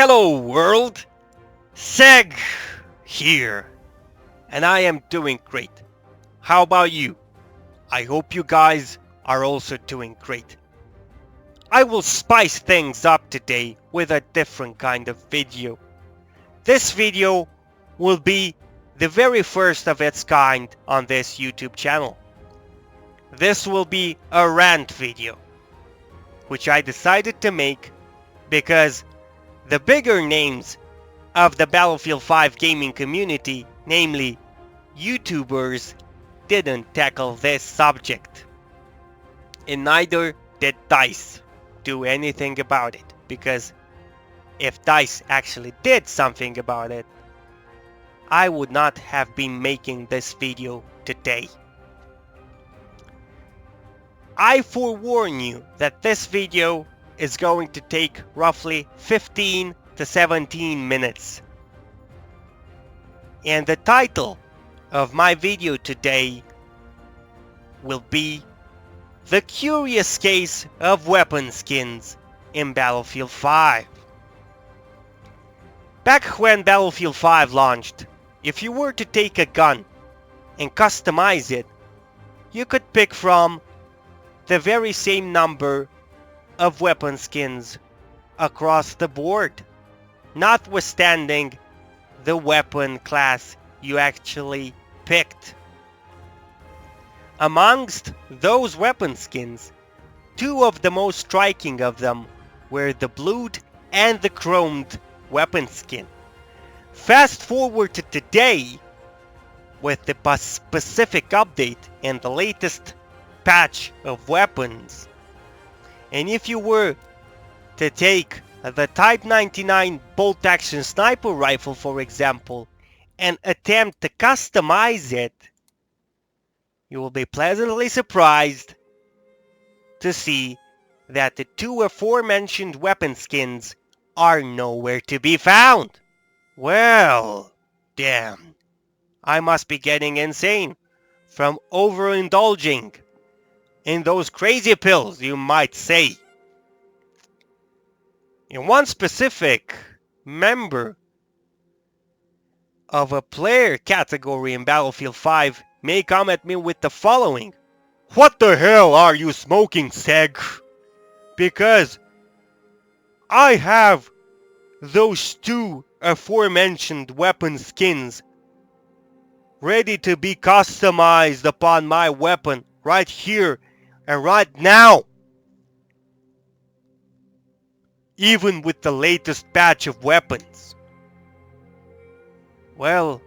Hello world, SEGH here, and I am doing great. How about you? I hope you guys are also doing great. I will spice things up today with a different kind of video. This video will be the very first of its kind on this YouTube channel. This will be a rant video, which I decided to make because the bigger names of the Battlefield 5 gaming community, namely YouTubers, didn't tackle this subject. And neither did DICE do anything about it, because if DICE actually did something about it, I would not have been making this video today. I forewarn you that this video is going to take roughly 15 to 17 minutes. And the title of my video today will be The Curious Case of Weapon Skins in Battlefield 5. Back when Battlefield 5 launched, if you were to take a gun and customize it, you could pick from the very same number of weapon skins across the board, notwithstanding the weapon class you actually picked. Amongst those weapon skins, two of the most striking of them were the blued and the chromed weapon skin. Fast forward to today, with the specific update and the latest patch of weapons, and if you were to take the Type 99 bolt action sniper rifle, for example, and attempt to customize it, you will be pleasantly surprised to see that the two aforementioned weapon skins are nowhere to be found. Well, damn, I must be getting insane from overindulging in those crazy pills, you might say. And one specific member of a player category in Battlefield 5 may come at me with the following: "What the hell are you smoking, SEGH? Because I have those two aforementioned weapon skins ready to be customized upon my weapon right here and right now, even with the latest batch of weapons." Well,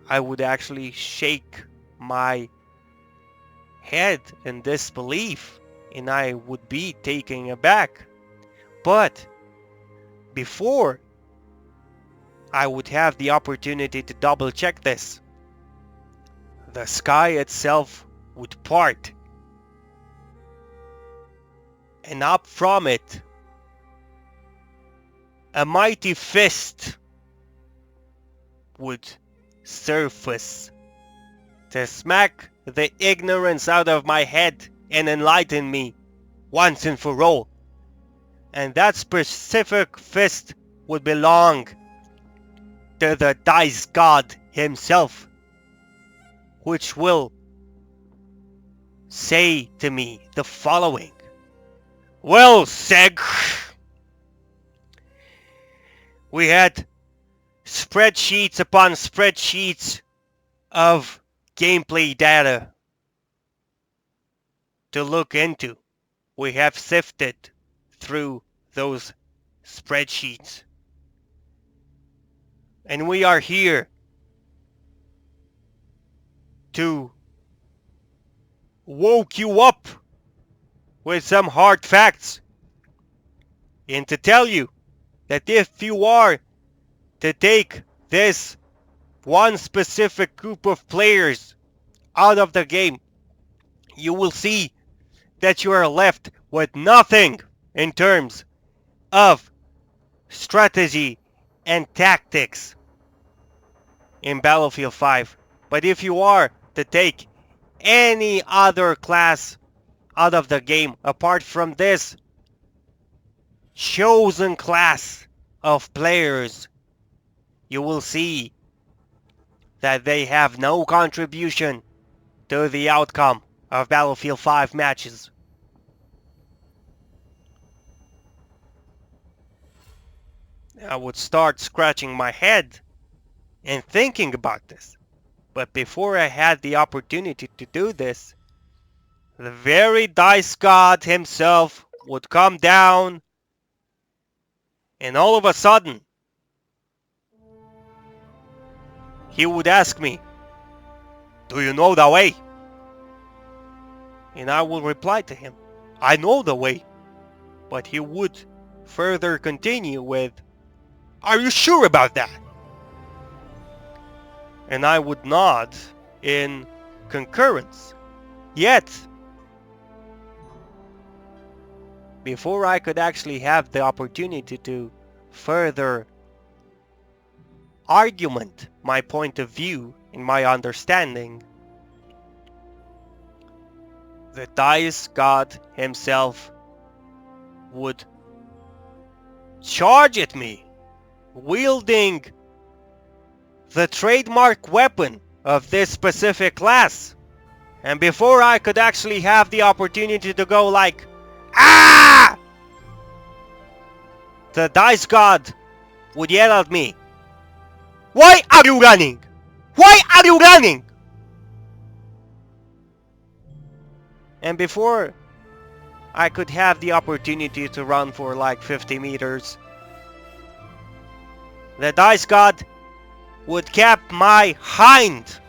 I would actually shake my head in disbelief, and I would be taken aback. But before I would have the opportunity to double check this, the sky itself would part, and up from it, a mighty fist would surface to smack the ignorance out of my head and enlighten me once and for all. And that specific fist would belong to the DICE God himself, which will say to me the following: "Well, SEGH, we had spreadsheets upon spreadsheets of gameplay data to look into. We have sifted through those spreadsheets, and we are here to woke you up with some hard facts, and to tell you that if you are to take this one specific group of players out of the game, you will see that you are left with nothing in terms of strategy and tactics in Battlefield 5. But if you are to take any other class out of the game apart from this chosen class, of players, you will see that they have no contribution to the outcome of Battlefield 5 matches. I would start scratching my head and thinking about this. But before I had the opportunity to do this, the very dice god himself would come down, and all of a sudden, he would ask me, "Do you know the way?" And I will reply to him, "I know the way." But he would further continue with, "Are you sure about that?" And I would nod in concurrence. Yet, before I could actually have the opportunity to further argument my point of view and my understanding, the dice god himself would charge at me, wielding the trademark weapon of this specific class. And before I could actually have the opportunity to go like, "Ah!" the dice god would yell at me, "Why are you running? Why are you running?" And before I could have the opportunity to run for like 50 meters, the dice god would cap my hind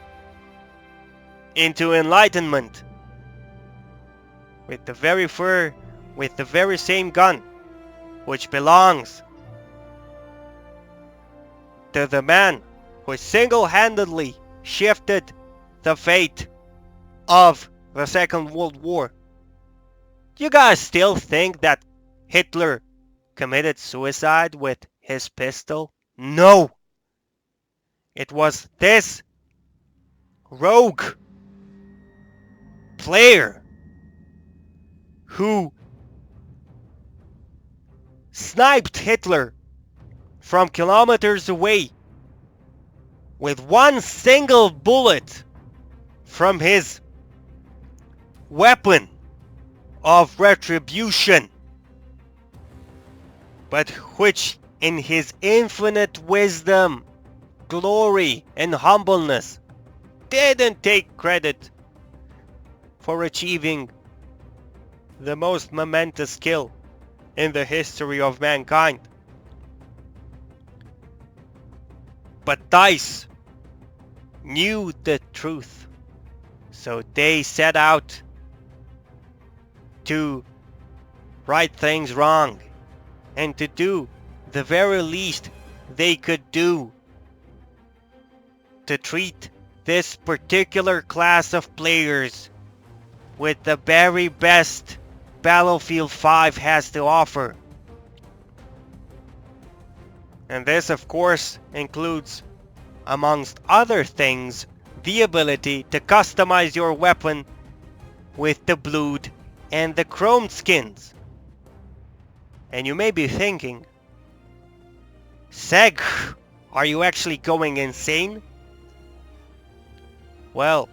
into enlightenment with the very same gun which belongs to the man who single-handedly shifted the fate of the Second World War. Do you guys still think that Hitler committed suicide with his pistol? No! It was this rogue player who sniped Hitler from kilometers away with one single bullet from his weapon of retribution, but which in his infinite wisdom, glory, and humbleness didn't take credit for achieving the most momentous kill in the history of mankind. But DICE knew the truth, so they set out to right things wrong and to do the very least they could do to treat this particular class of players with the very best Battlefield 5 has to offer. And this, of course, includes, amongst other things, the ability to customize your weapon with the blued and the chromed skins. And you may be thinking, SEGH, are you actually going insane? Well,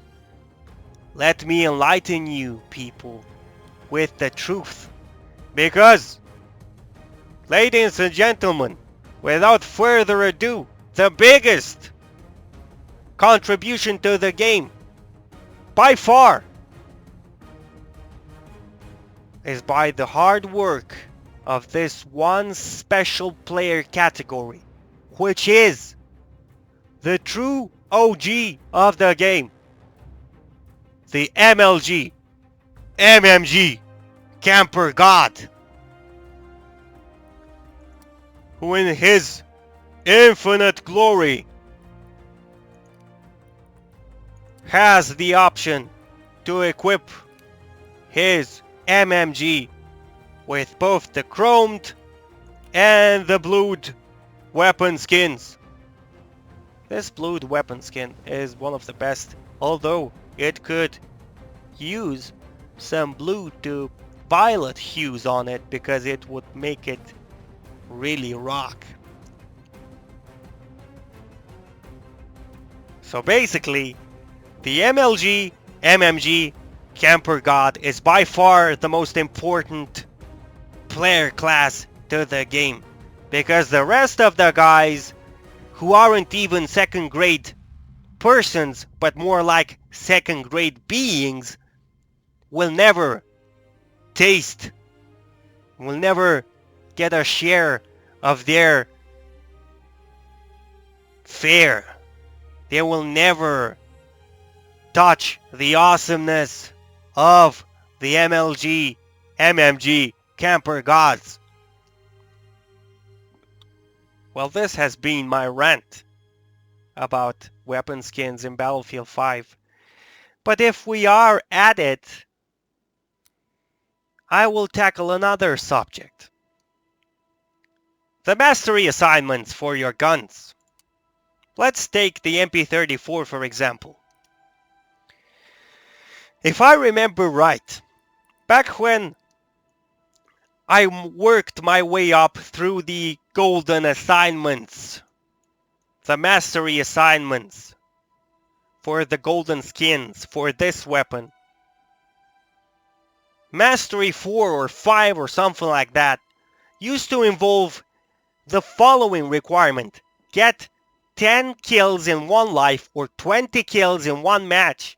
let me enlighten you people with the truth. Because, ladies and gentlemen, without further ado, the biggest contribution to the game, by far, is by the hard work of this one special player category, which is the true OG of the game, the MLG Camper God, who in his infinite glory has the option to equip his MMG with both the chromed and the blued weapon skins. This blued weapon skin is one of the best, although it could use some blue to violet hues on it because it would make it really rock. So basically, the MLG Camper God is by far the most important player class to the game, because the rest of the guys who aren't even second grade persons but more like second grade beings will never taste, will never get a share of their fare. They will never touch the awesomeness of the MMG Camper Gods. Well, this has been my rant about weapon skins in Battlefield 5. But if we are at it, I will tackle another subject. The mastery assignments for your guns. Let's take the MP34 for example. If I remember right, back when I worked my way up through the golden assignments, the mastery assignments for the golden skins for this weapon, Mastery 4 or 5 or something like that used to involve the following requirement: get 10 kills in one life or 20 kills in one match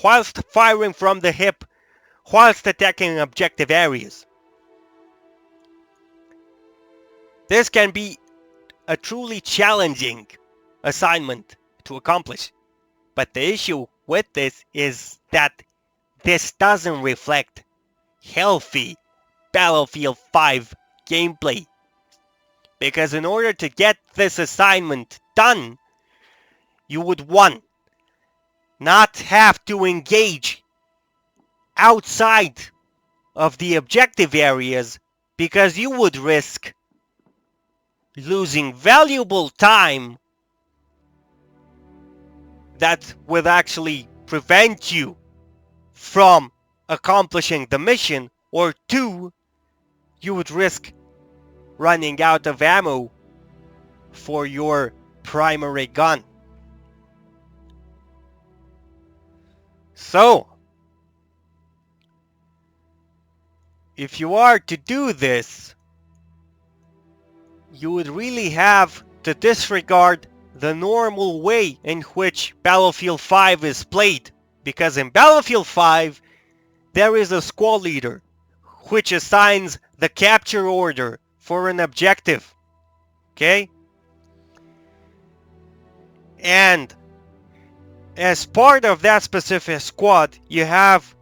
whilst firing from the hip, whilst attacking objective areas. This can be a truly challenging assignment to accomplish, but the issue with this is that this doesn't reflect healthy Battlefield 5 gameplay. Because in order to get this assignment done, you would, one, not have to engage outside of the objective areas, because you would risk losing valuable time that would actually prevent you from accomplishing the mission, or two, you would risk running out of ammo for your primary gun. So, if you are to do this, you would really have to disregard the normal way in which Battlefield 5 is played. Because in Battlefield 5, there is a squad leader which assigns the capture order for an objective. Okay? And as part of that specific squad, you have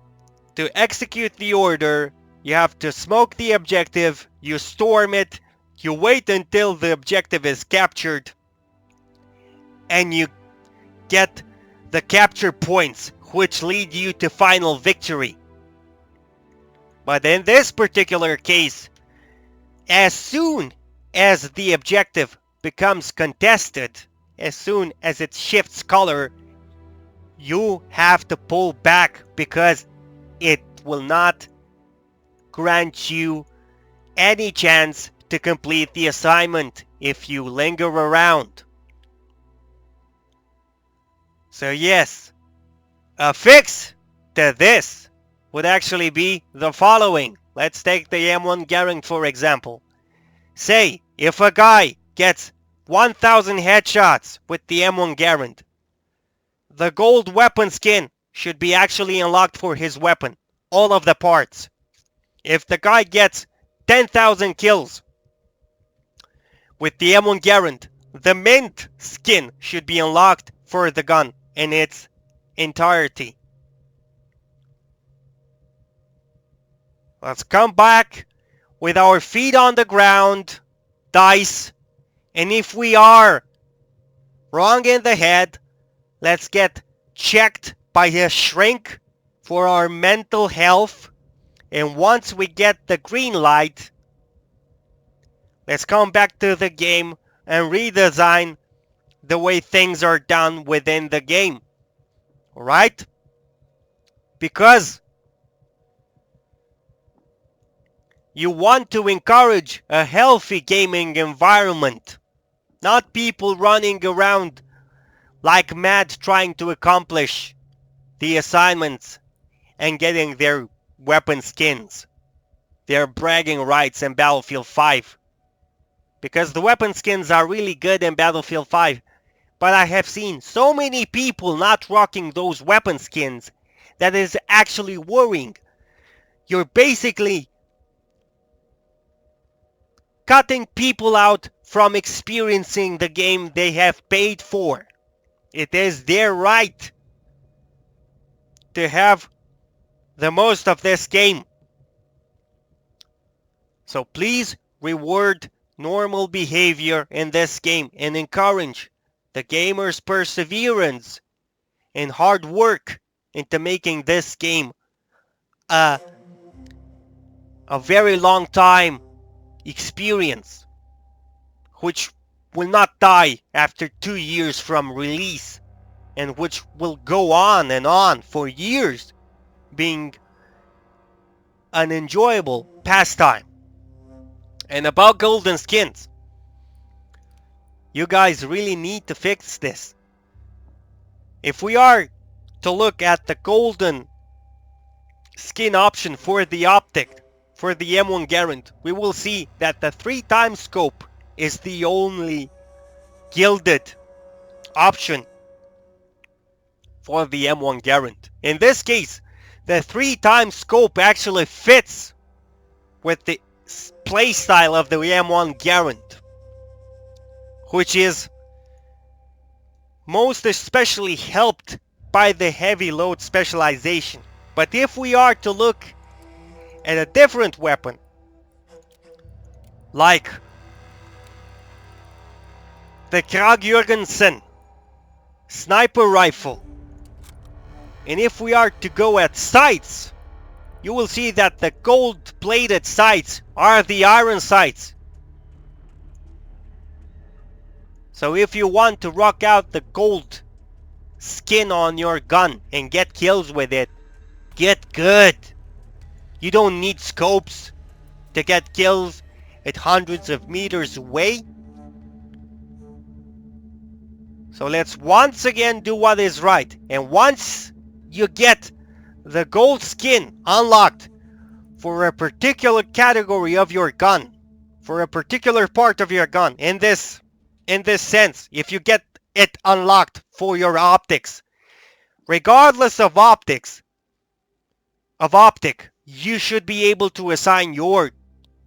to execute the order, you have to smoke the objective, you storm it, you wait until the objective is captured, and you get the capture points which lead you to final victory. But in this particular case, as soon as the objective becomes contested, as soon as it shifts color, you have to pull back, because it will not grant you any chance to complete the assignment if you linger around. So yes, a fix to this would actually be the following. Let's take the M1 Garand for example. Say, if a guy gets 1000 headshots with the M1 Garand, the gold weapon skin should be actually unlocked for his weapon, all of the parts. If the guy gets 10,000 kills with the M1 Garand, the mint skin should be unlocked for the gun in its entirety. Let's come back with our feet on the ground, dice, and if we are wrong in the head, let's get checked by a shrink for our mental health, and once we get the green light, let's come back to the game and redesign the way things are done within the game. Alright? Because you want to encourage a healthy gaming environment, not people running around like mad trying to accomplish the assignments and getting their weapon skins, their bragging rights in Battlefield 5. Because the weapon skins are really good in Battlefield 5, but I have seen so many people not rocking those weapon skins that is actually worrying. You're basically cutting people out from experiencing the game they have paid for. It is their right to have the most of this game. So please reward normal behavior in this game and encourage the gamers' perseverance and hard work into making this game a very long time experience, which will not die after 2 years from release, and which will go on and on for years being an enjoyable pastime. And about golden skins, you guys really need to fix this. If we are to look at the golden skin option for the optic, for the M1 Garand, we will see that the 3x scope is the only gilded option for the M1 Garand. In this case, the 3x scope actually fits with the playstyle of the M1 Garand, which is most especially helped by the heavy load specialization. But if we are to look at a different weapon, like the Krag Jurgensen sniper rifle, and if we are to go at sights, you will see that the gold plated sights are the iron sights. So if you want to rock out the gold skin on your gun and get kills with it, get good. You don't need scopes to get kills at hundreds of meters away. So let's once again do what is right. And once you get the gold skin unlocked for a particular category of your gun, for a particular part of your gun, in this sense, if you get it unlocked for your optics, regardless of optic, you should be able to assign your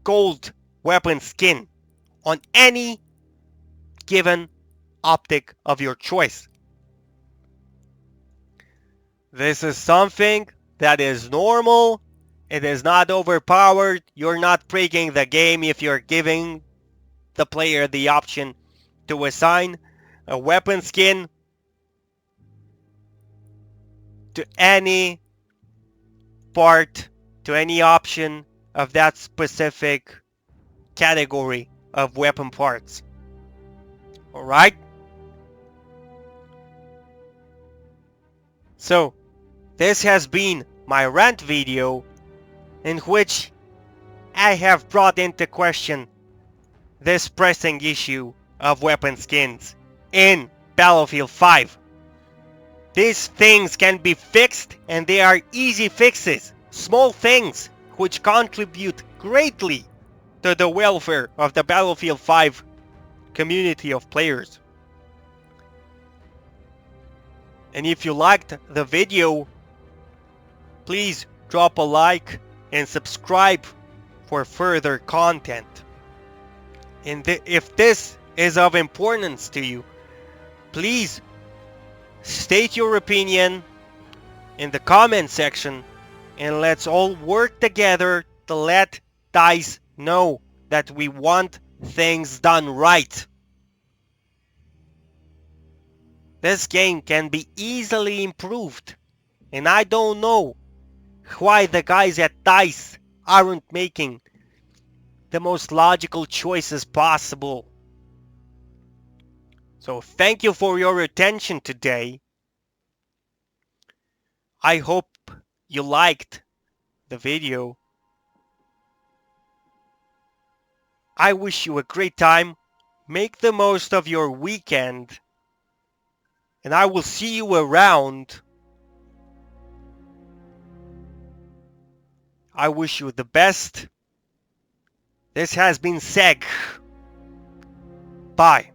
gold weapon skin on any given optic of your choice. This is something that is normal. It is not overpowered. You're not breaking the game if you're giving the player the option to assign a weapon skin to any part, to any option of that specific category of weapon parts. Alright? So, this has been my rant video in which I have brought into question this pressing issue of weapon skins in Battlefield 5. These things can be fixed, and they are easy fixes, small things which contribute greatly to the welfare of the Battlefield 5 community of players. And if you liked the video, please drop a like and subscribe for further content. And if this is of importance to you, please state your opinion in the comment section, and let's all work together to let DICE know that we want things done right. This game can be easily improved, and I don't know why the guys at DICE aren't making the most logical choices possible. So thank you for your attention today. I hope you liked the video. I wish you a great time. Make the most of your weekend. and I will see you around. I wish you the best. This has been SEGH. Bye.